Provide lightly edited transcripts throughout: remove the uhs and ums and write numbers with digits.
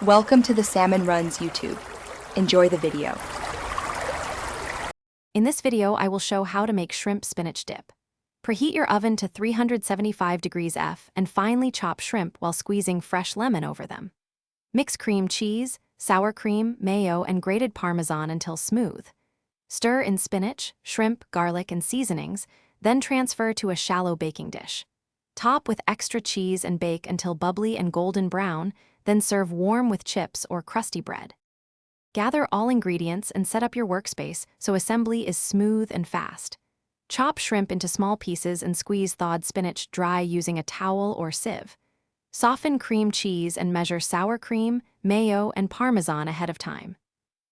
Welcome to the Salmon Runs YouTube. Enjoy the video. In this video, I will show how to make shrimp spinach dip. Preheat your oven to 375 degrees F and finely chop shrimp while squeezing fresh lemon over them. Mix cream cheese, sour cream, mayo, and grated Parmesan until smooth. Stir in spinach, shrimp, garlic, and seasonings, then transfer to a shallow baking dish. Top with extra cheese and bake until bubbly and golden brown, then serve warm with chips or crusty bread. Gather all ingredients and set up your workspace so assembly is smooth and fast. Chop shrimp into small pieces and squeeze thawed spinach dry using a towel or sieve. Soften cream cheese and measure sour cream, mayo, and Parmesan ahead of time.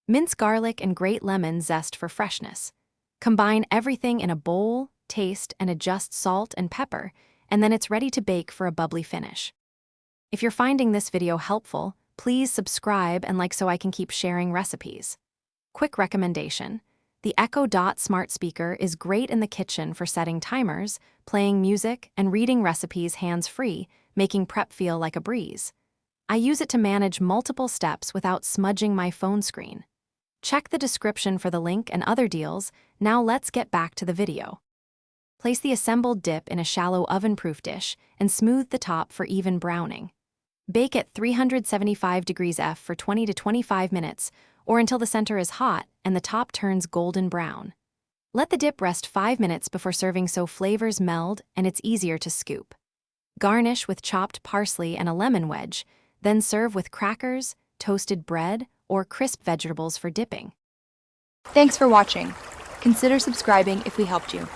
Mince garlic and grate lemon zest for freshness. Combine everything in a bowl, taste, and adjust salt and pepper, and then it's ready to bake for a bubbly finish. If you're finding this video helpful, please subscribe and like so I can keep sharing recipes. Quick recommendation: the Echo Dot smart speaker is great in the kitchen for setting timers, playing music, and reading recipes hands-free, making prep feel like a breeze. I use it to manage multiple steps without smudging my phone screen. Check the description for the link and other deals. Now let's get back to the video. Place the assembled dip in a shallow oven-proof dish and smooth the top for even browning. Bake at 375 degrees F for 20 to 25 minutes, or until the center is hot and the top turns golden brown. Let the dip rest 5 minutes before serving so flavors meld and it's easier to scoop. Garnish with chopped parsley and a lemon wedge, then serve with crackers, toasted bread, or crisp vegetables for dipping. Thanks for watching. Consider subscribing if we helped you.